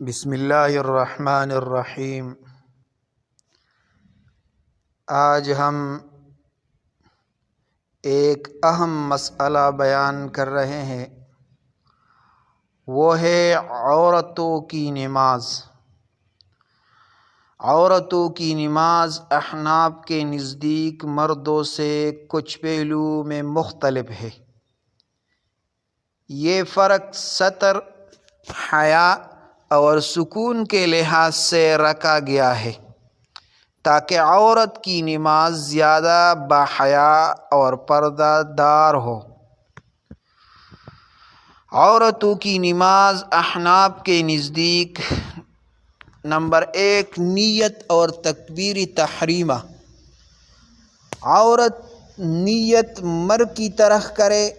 بسم اللہ الرحمن الرحیم۔ آج ہم ایک اہم مسئلہ بیان کر رہے ہیں، وہ ہے عورتوں کی نماز۔ عورتوں کی نماز احناف کے نزدیک مردوں سے کچھ پہلو میں مختلف ہے۔ یہ فرق ستر، حیا اور سکون کے لحاظ سے رکھا گیا ہے تاکہ عورت کی نماز زیادہ باحیا اور پردہ دار ہو۔ عورتوں کی نماز احناف کے نزدیک نمبر 1، نیت اور تکبیر تحریمہ۔ عورت نیت مرء کی طرح کرے،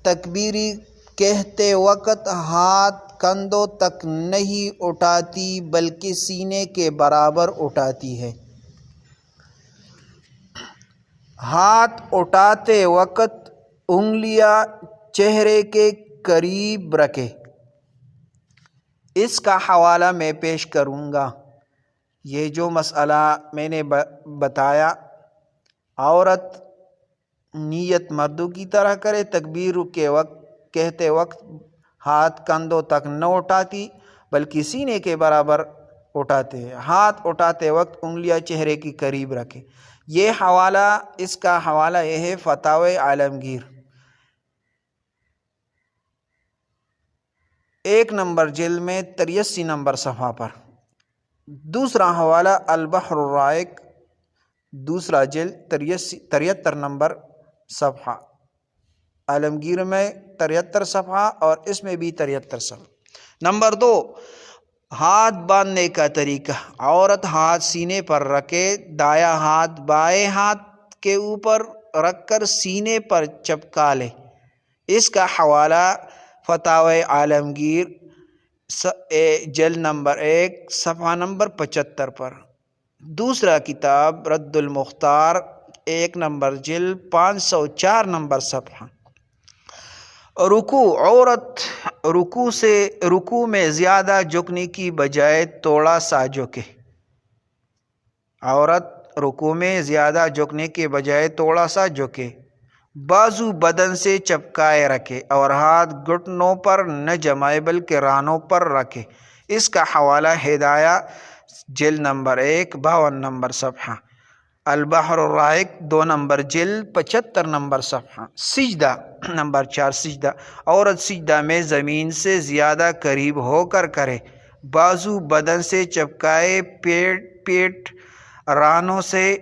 تکبیری کہتے وقت ہاتھ کندھوں تک نہیں اٹھاتی بلکہ سینے کے برابر اٹھاتی ہے۔ ہاتھ اٹھاتے وقت انگلیاں چہرے کے قریب رکھے۔ اس کا حوالہ میں پیش کروں گا۔ یہ جو مسئلہ میں نے بتایا، عورت نیت مردوں کی طرح کرے، تکبیر کے وقت کہتے وقت ہاتھ کندھوں تک نہ اٹھاتی بلکہ سینے کے برابر اٹھاتے ہیں۔ ہاتھ اٹھاتے وقت انگلیاں چہرے کے قریب رکھے۔ یہ حوالہ، اس کا حوالہ یہ ہے فتاوی عالمگیر 1 نمبر جلد میں 83 نمبر صفحہ پر۔ دوسرا حوالہ البحر الرائق، دوسرا جلد 73 نمبر صفحہ، عالمگیر میں 73 صفحہ اور اس میں بھی 73 صفحہ۔ نمبر 2، ہاتھ باندھنے کا طریقہ۔ عورت ہاتھ سینے پر رکھے، دایاں ہاتھ بائیں ہاتھ کے اوپر رکھ کر سینے پر چپکا لے۔ اس کا حوالہ فتاوی عالمگیر جلد نمبر 1 صفحہ نمبر 75 پر۔ دوسرا کتاب رد المختار 1 نمبر جلد 504 نمبر صفحہ۔ رکوع۔ عورت رکوع میں زیادہ جھکنے کی بجائے تھوڑا سا جھکے۔ عورت رکوع میں زیادہ جھکنے کے بجائے تھوڑا سا جھکے، بازو بدن سے چپکائے رکھے اور ہاتھ گھٹنوں پر نہ جمائے بلکہ رانوں پر رکھے۔ اس کا حوالہ ہدایہ جلد نمبر 1 52 نمبر صفحہ، البحر الرائق 2 نمبر جلد 75 نمبر صفحہ۔ سجدہ نمبر 4، سجدہ۔ عورت سجدہ میں زمین سے زیادہ قریب ہو کر کرے، بازو بدن سے چپکائے، پیٹ رانوں سے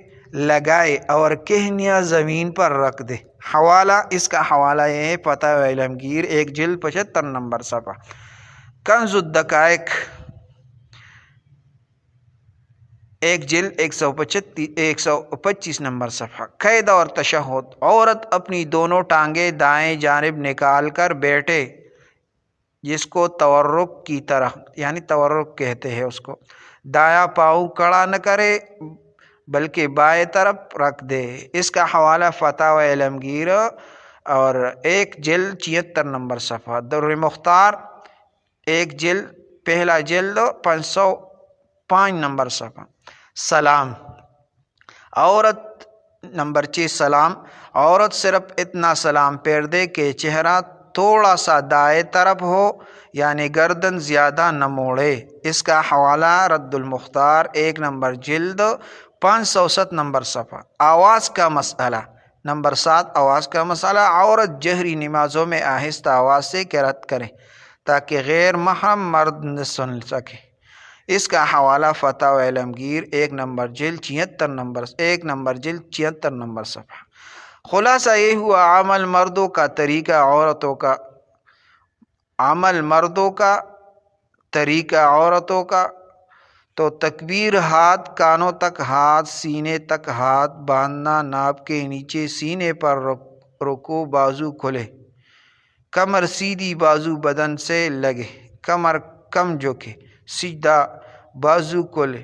لگائے اور کہنیاں زمین پر رکھ دے۔ حوالہ، اس کا حوالہ یہ ہے فتاوی عالمگیر 1 جلد 75 نمبر صفحہ۔ کنز الدقائق 1 جلد 125 نمبر صفحہ۔ قعدہ اور تشہد۔ عورت اپنی دونوں ٹانگیں دائیں جانب نکال کر بیٹھے، جس کو تورک کی طرح، یعنی تورک کہتے ہیں اس کو۔ دایاں پاؤں کھڑا نہ کرے بلکہ بائیں طرف رکھ دے۔ اس کا حوالہ فتاوی عالمگیر اور 1 جلد 76 نمبر صفحہ۔ در مختار 1 جلد پہلا جلد 505 نمبر صفحہ۔ سلام۔ عورت نمبر 6، سلام۔ عورت صرف اتنا سلام پھیر دے کہ چہرہ تھوڑا سا دائیں طرف ہو، یعنی گردن زیادہ نہ موڑے۔ اس کا حوالہ رد المختار 1 نمبر جلد 507 نمبر صفحہ۔ آواز کا مسئلہ نمبر 7، آواز کا مسئلہ۔ عورت جہری نمازوں میں آہستہ آواز سے قرات کرے تاکہ غیر محرم مرد نہ سن سکے۔ اس کا حوالہ فتاوی عالمگیر 1 نمبر جلد 76 نمبر صفحہ۔ خلاصہ یہ ہوا، عمل مردوں کا طریقہ عورتوں کا تو تکبیر، ہاتھ کانوں تک، ہاتھ سینے تک، ہاتھ باندھنا، ناپ کے نیچے سینے پر رکوع، بازو کھلے، کمر سیدھی، بازو بدن سے لگے، کمر کم جھکے، سجدہ، بازو کھلے،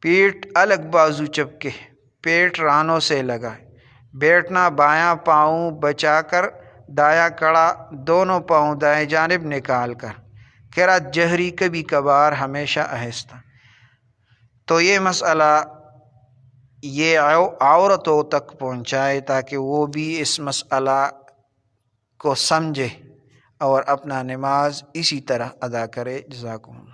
پیٹھ الگ، بازو چپکے، پیٹ رانوں سے لگائے، بیٹھنا، بایاں پاؤں بچا کر دایاں کھڑا، دونوں پاؤں دائیں جانب نکال کر، قرات جہری کبھی کبھار ہمیشہ آہستہ۔ تو یہ مسئلہ یہ عورتوں تک پہنچائے تاکہ وہ بھی اس مسئلہ کو سمجھے اور اپنا نماز اسی طرح ادا کرے۔ جزاکم اللہ۔